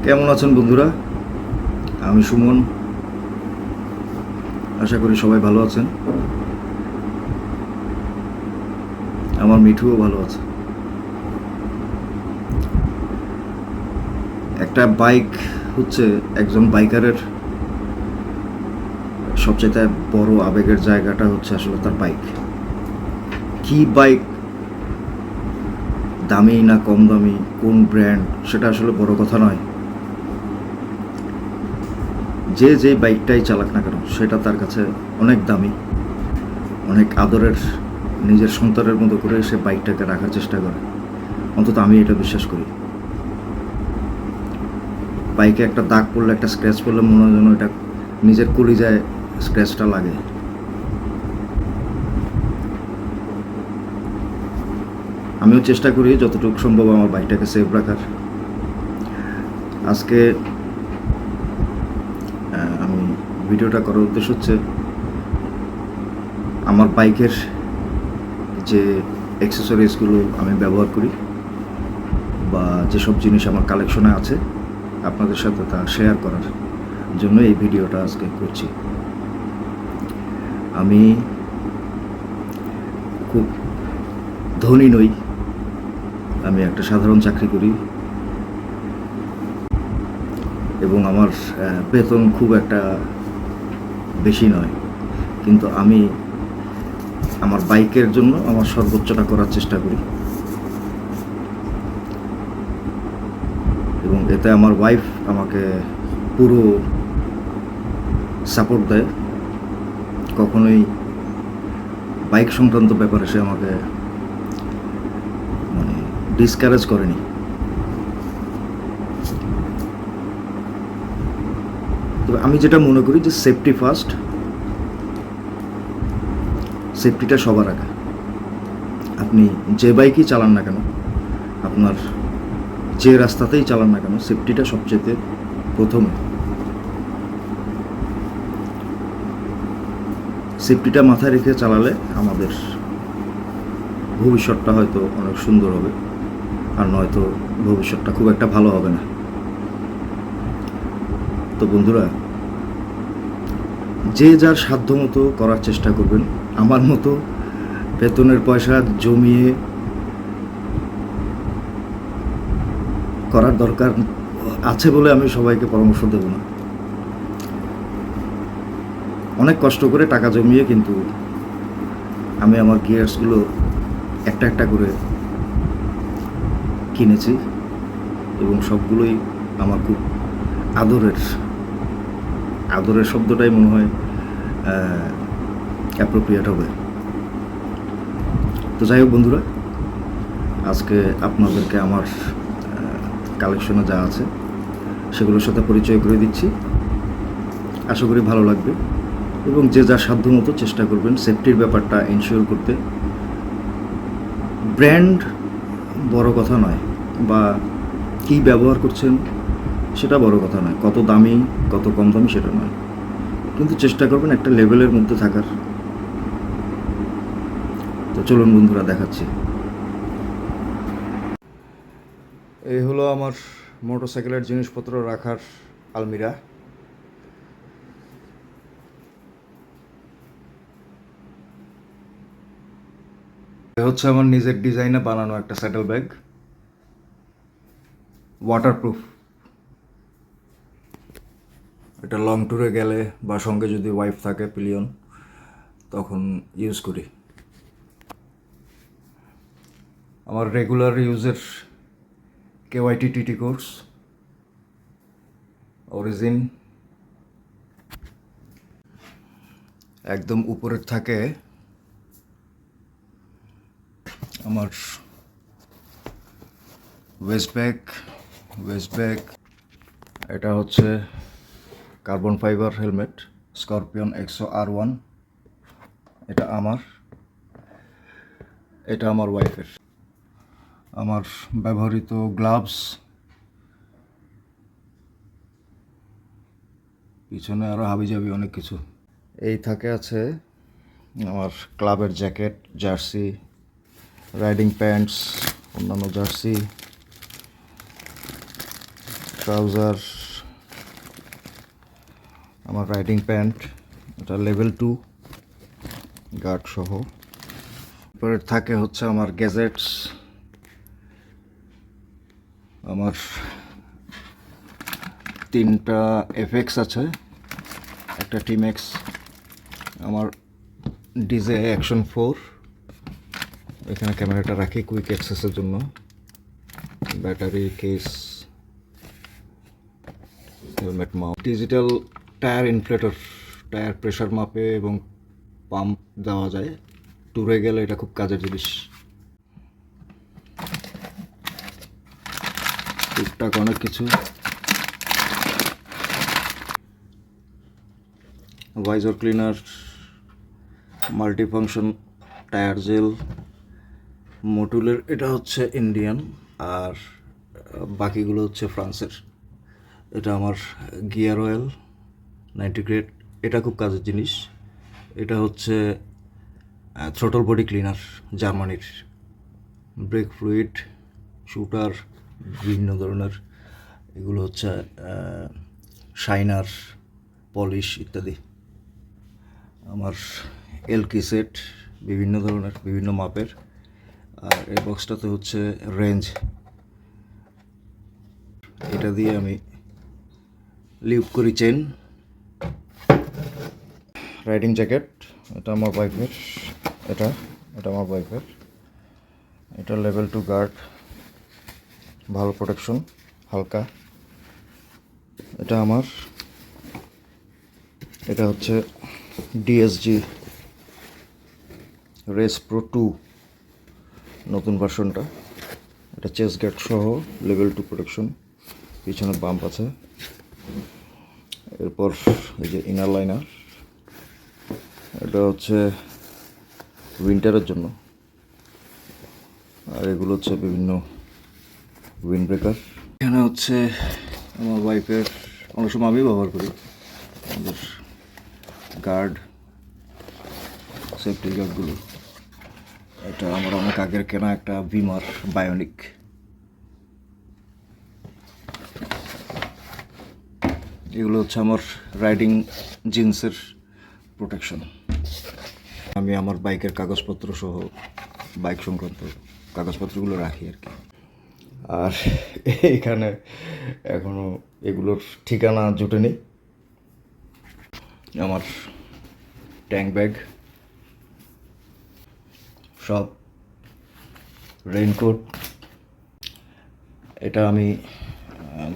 কেমন আছেন বন্ধুরা? আমি সুমন। আশা করি সবাই ভালো আছেন। আমার মিঠুও ভালো আছে। একটা বাইক হচ্ছে একজন বাইকারের সবচেয়ে বড় আবেগের জায়গাটা হচ্ছে আসলে তার বাইক। কি বাইক, দামি না কম দামি, কোন ব্র্যান্ড, সেটা আসলে বড় কথা নয়। যে বাইকটাই চালাক না কেন সেটা তার কাছে অনেক দামি, অনেক আদরের। নিজের সন্তানের মতো করে সে বাইকটাকে রাখার চেষ্টা করে। অন্তত আমি এটা বিশ্বাস করি। বাইকে একটা দাগ পড়লে, একটা স্ক্র্যাচ পড়লে মনে হয় যেন এটা নিজের কলিজায় স্ক্র্যাচটা লাগে। আমিও চেষ্টা করি যতটুকু সম্ভব আমার বাইকটাকে সেফ রাখার। আজকে আমি ভিডিওটা করার উদ্দেশ্য হচ্ছে আমার বাইকের যে অ্যাক্সেসরিজগুলো আমি ব্যবহার করি বা যেসব জিনিস আমার কালেকশনে আছে আপনাদের সাথে তা শেয়ার করার জন্য এই ভিডিওটা আজকে করছি। আমি খুব ধনী নই, আমি একটা সাধারণ চাকরি করি এবং আমার বেতন খুব একটা বেশি নয়, কিন্তু আমি আমার বাইকের জন্য আমার সর্বোচ্চটা করার চেষ্টা করি এবং এতে আমার ওয়াইফ আমাকে পুরো সাপোর্ট দেয়। কখনোই বাইক সংক্রান্ত ব্যাপারে সে আমাকে ডিসকারেজ করেনি। তবে আমি যেটা মনে করি যে সেফটি ফার্স্ট, সেফটিটা সবার আগে। আপনি যে বাইকই চালান না কেন, আপনার যে রাস্তাতেই চালান না কেন, সেফটিটা সবচেয়ে প্রথমে। সেফটিটা মাথায় রেখে চালালে আমাদের ভবিষ্যৎটা হয়তো অনেক সুন্দর হবে, আর নয়তো ভবিষ্যৎটা খুব একটা ভালো হবে না। তো বন্ধুরা, যে যার সাধ্য মতো করার চেষ্টা করবেন। আমার মতো বেতনের পয়সা জমিয়ে করার দরকার আছে বলে আমি সবাইকে পরামর্শ দেব না। অনেক কষ্ট করে টাকা জমিয়ে কিন্তু আমি আমার গিয়ার্সগুলো একটা একটা করে কিনেছি এবং সবগুলোই আমার খুব আদরের। আদরের শব্দটাই মনে হয় অ্যাপ্রোপ্রিয়েট হবে। তো যাই হোক বন্ধুরা, আজকে আপনাদেরকে আমার কালেকশনে যা আছে সেগুলোর সাথে পরিচয় করে দিচ্ছি। আশা করি ভালো লাগবে এবং যে যার সাধ্য মতো চেষ্টা করবেন সেফটির ব্যাপারটা এনশিওর করতে। ব্র্যান্ড বড় কথা নয়, বা কী ব্যবহার করছেন সেটা বড় কথা নয়, কত দামি কত কম দামি সেটা নয়, কিন্তু চেষ্টা করবেন একটা লেভেলের মধ্যে থাকার। তো চলুন বন্ধুরা, দেখাচ্ছি। এই হলো আমার মোটরসাইকেলের জিনিসপত্র রাখার আলমিরা। এ হচ্ছে আমার নিজের ডিজাইনে বানানো একটা স্যাডেল ব্যাগ, ওয়াটারপ্রুফ। এটা লং ট্যুরে গেলে বা সঙ্গে যদি ওয়াইফ থাকে পিলিয়ন, তখন ইউজ করি। আমার রেগুলার ইউজের কেওয়াইটি টিটি কোর্স অরিজিন। একদম উপরে থাকে আমার ওয়েস্ট ব্যাগ। এটা হচ্ছে carbon fibre helmet, scorpion XO-R1। এটা আমার ওয়াইফের। আমার ব্যবহৃত গ্লাভস, পিছনে আরও হাবিজাবি অনেক কিছু। এই থাকে আছে আমার ক্লাবের জ্যাকেট, জার্সি, রাইডিং প্যান্টস, অন্যান্য জার্সি, ট্রাউজার, আমার রাইডিং প্যান্ট, এটা লেভেল 2 গার্ড সহ। পরে থাকে হচ্ছে আমার গ্যাজেটস, আমার 3টা এফএক্স আছে, একটা টিমেক্স, আমার ডিজে অ্যাকশন 4, এখানে ক্যামেরাটা রাখি কুইক অ্যাক্সেসের জন্য, battery case, helmet mount, digital tyre inflator, tyre pressure মাপে এবং পাম্প দেওয়া যায়, ট্যুরে গেলে এটা খুব কাজের জিনিস। টুকটাক অনেক কিছু, visor cleaner, multifunction tyre gel, মোটুলের এটা হচ্ছে ইন্ডিয়ান, আর বাকিগুলো হচ্ছে ফ্রান্সের। এটা আমার গিয়ার অয়েল 90 গ্রেড, এটা খুব কাজের জিনিস। এটা হচ্ছে থ্রোটল বডি ক্লিনার জার্মানির, ব্রেক ফ্লুইড, শুটার, বিভিন্ন ধরনের, এগুলো হচ্ছে শাইনার, পলিশ ইত্যাদি। আমার এলকি সেট, বিভিন্ন ধরনের, বিভিন্ন মাপের। আর এই বক্সটাতে হচ্ছে রেঞ্জ, এটা দিয়ে আমি লিভ করি চেন। রাইডিং জ্যাকেট, এটা আমার ওয়াইফের, এটা আমার ওয়াইফের, এটা লেভেল 2 গার্ড, ভালো প্রোটেকশন, হালকা। এটা আমার, এটা হচ্ছে ডিএসজি রেস প্রো 2 নতুন ভার্সনটা, এটা চেস্ট গার্ড সহ লেভেল 2 প্রোটেকশন, পিছনে বাম্প আছে। এরপর এই যে ইনার লাইনার, এটা হচ্ছে উইন্টারের জন্য, আর এগুলো হচ্ছে বিভিন্ন উইন্ড ব্রেকার। এখানে হচ্ছে আমার ওয়াইফের, অনেক সময় আমি ব্যবহার করি, আমাদের গার্ড, সেফটি গার্ডগুলো। এটা আমার অনেক আগের কেনা একটা ভিমার বায়োনিক। এগুলো হচ্ছে আমার রাইডিং জিন্সের প্রোটেকশন। আমি আমার বাইকের কাগজপত্র সহ বাইক সংক্রান্ত কাগজপত্রগুলো রাখি আর কি। আর এখানে এখনও এগুলোর ঠিকানা জোটেনি। আমার ট্যাঙ্ক ব্যাগ, সব রেইনকোট, এটা আমি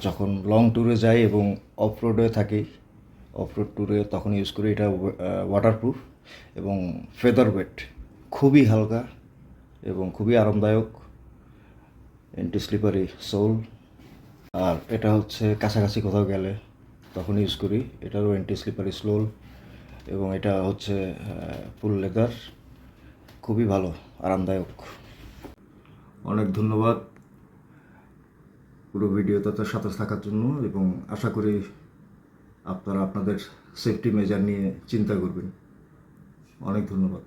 যখন লং ট্যুরে যাই এবং অফ রোডে থাকি, অফ রোড ট্যুরে তখন ইউজ করি। এটা ওয়াটারপ্রুফ এবং ফেদার ওয়েট, খুবই হালকা এবং খুবই আরামদায়ক, অ্যান্টি স্লিপারি সোল। আর এটা হচ্ছে কাছাকাছি কোথাও গেলে তখন ইউজ করি, এটারও অ্যান্টি স্লিপারি সোল, এবং এটা হচ্ছে ফুল লেদার, খুবই ভালো, আরামদায়ক। অনেক ধন্যবাদ পুরো ভিডিওটাতে সাথে থাকার জন্য, এবং আশা করি আপনারা আপনাদের সেফটি মেজার নিয়ে চিন্তা করবেন। অনেক ধন্যবাদ।